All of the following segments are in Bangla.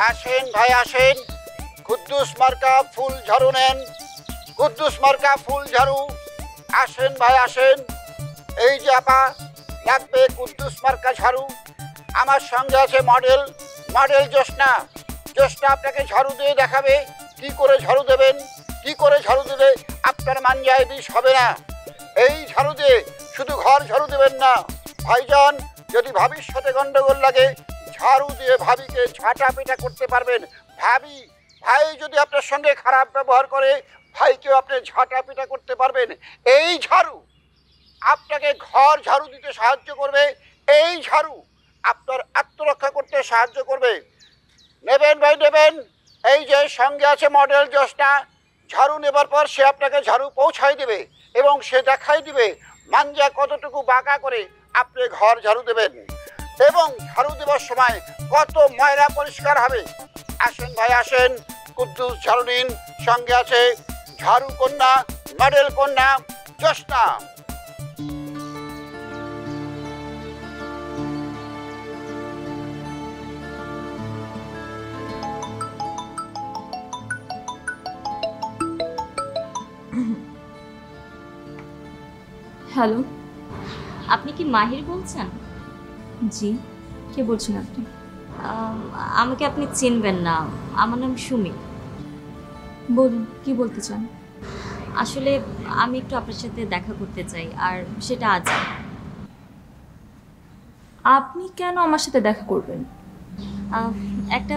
আসেন ভাই আসেন, কুদ্দুস মার্কা ফুল ঝাড়ু নেন। কুদ্দুস মার্কা ফুল ঝাড়ু, আসেন ভাই আসেন। এই যে আপা, লাগবে কুদ্দুস মার্কা ঝাড়ু। আমার সঙ্গে আছে মডেল জ্যোৎস্না। জ্যোৎস্না আপনাকে ঝাড়ু দিয়ে দেখাবে কি করে ঝাড়ু দেবেন, কি করে ঝাড়ু দিলে আপনার মাঞ্জায় বিষ হবে না। এই ঝাড়ু দিয়ে শুধু ঘর ঝাড়ু দেবেন না ভাইজান, যদি ভাবির সাথে গন্ডগোল লাগে ঝাড়ু দিয়ে ভাবিকে ঝাঁটা পেটা করতে পারবেন। ভাই যদি আপনার সঙ্গে খারাপ ব্যবহার করে ভাইকেও আপনি ঝাঁটা পেটা করতে পারবেন। এই ঝাড়ু আপনাকে ঘর ঝাড়ু দিতে সাহায্য করবে। এই ঝাড়ু আপনার আত্মরক্ষা করতে সাহায্য করবে। নেবেন ভাই নেবেন। এই যে সঙ্গে আছে মডেল জ্যোৎস্না। ঝাড়ু নেবার পর সে আপনাকে ঝাড়ু পৌঁছাই দেবে এবং সে দেখাই দিবে মাঞ্জা কতটুকু বাঁকা করে আপনি ঘর ঝাড়ু দেবেন এবং ঝাড়ু দেওয়ার সময় কত ময়লা পরিষ্কার হবে। আসেন ভাই আসেন, কুদ্দুস ঝাড়ু নিন। সঙ্গে আছে ঝাড়ু কন্যা, মডেল কন্যা জ্যোৎস্না। হ্যালো, আপনি কি মাহির বলছেন? জি, কে বলছেন আপনি? আমাকে আপনি চিনবেন না, আমার নাম সুমি। বলুন, কি বলতে চান? আসলে আমি একটু আপনার সাথে দেখা করতে চাই, আর সেটা আজ। আপনি কেন আমার সাথে দেখা করবেন? একটা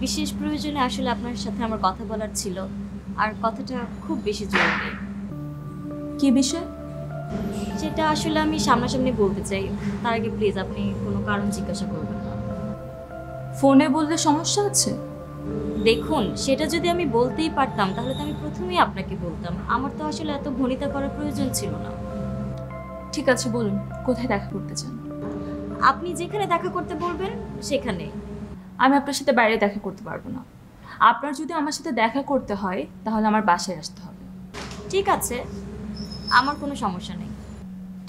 বিশেষ প্রয়োজনে আসলে আপনার সাথে আমার কথা বলার ছিল, আর কথাটা খুব বেশি জরুরি। কি বিষয়? সেটা আসলে আমি সামনাসামনি বলতে চাই, তার আগে প্লিজ আপনি কোনো কারণ জিজ্ঞাসা করবেন না। ফোনে বললে সমস্যা আছে? দেখুন, সেটা যদি আমি বলতেই পারতাম তাহলে তো আমি প্রথমেই আপনাকে বলতাম। আমার তো আসলে এত ভনিতা করার প্রয়োজন ছিল না। ঠিক আছে, বলুন কোথায় দেখা করতে চান? আপনি যেখানে দেখা করতে বলবেন সেখানে। আমি আপনার সাথে বাইরে দেখা করতে পারবো না। আপনার যদি আমার সাথে দেখা করতে হয় তাহলে আমার বাসায় আসতে হবে। ঠিক আছে, আমার কোনো সমস্যা নেই।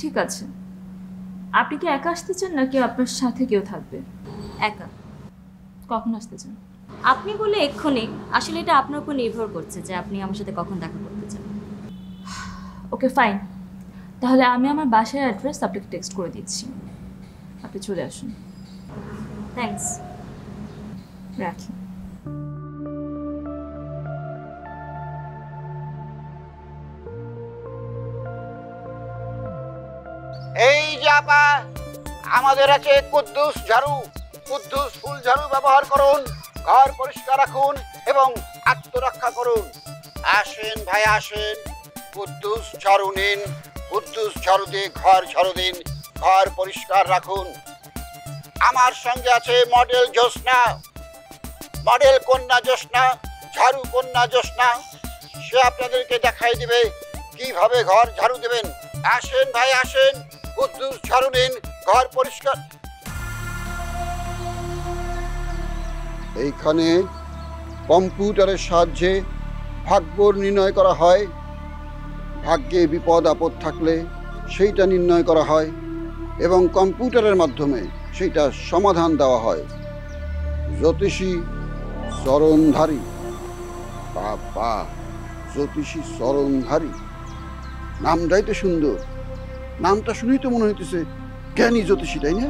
ঠিক আছে, আপনি কি একা আসতে চান নাকি আপনার সাথে কেউ থাকবে? একা। কখন আসতে চান? আপনি বলে এক্ষুনি। আসলে এটা আপনার উপর নির্ভর করছে যে আপনি আমার সাথে কখন দেখা করতে চান। ওকে ফাইন, তাহলে আমি আমার বাসার অ্যাড্রেস আপনাকে টেক্সট করে দিচ্ছি, আপনি চলে আসুন। থ্যাঙ্কস। রাখি। এই যে আপা, আমাদের আছে কুদ্দুস ঝাড়ু। কুদ্দুস ফুল ঝাড়ু ব্যবহার করুন, ঘর পরিষ্কার রাখুন এবং আত্মরক্ষা করুন। আসেন ভাই আসেন, কুদ্দুস ঝাড়ু নিন। কুদ্দুস ঝাড়ু দিয়ে ঘর ঝাড়ু দিন, ঘর পরিষ্কার রাখুন। আমার সঙ্গে আছে মডেল জ্যোৎস্না, মডেল কন্যা জ্যোৎস্না, ঝাড়ু কন্যা জ্যোৎস্না। সে আপনাদেরকে দেখাই দিবে কিভাবে ঘর ঝাড়ু দেবেন। আসেন ভাই আসেন, কুদ্দুস ঝাড়ু নিন, ঘর পরিষ্কার। এইখানে কম্পিউটারের সাহায্যে ভাগ্য নির্ণয় করা হয়। ভাগ্যে বিপদ আপদ থাকলে সেইটা নির্ণয় করা হয় এবং কম্পিউটারের মাধ্যমে সেইটা সমাধান দেওয়া হয়। জ্যোতিষী চরণধারী, বাবা জ্যোতিষী চরণধারী, নামটাই তো সুন্দর। নামটা শুনেই তো মনে হইতেছে জ্ঞানী জ্যোতিষী, তাই না?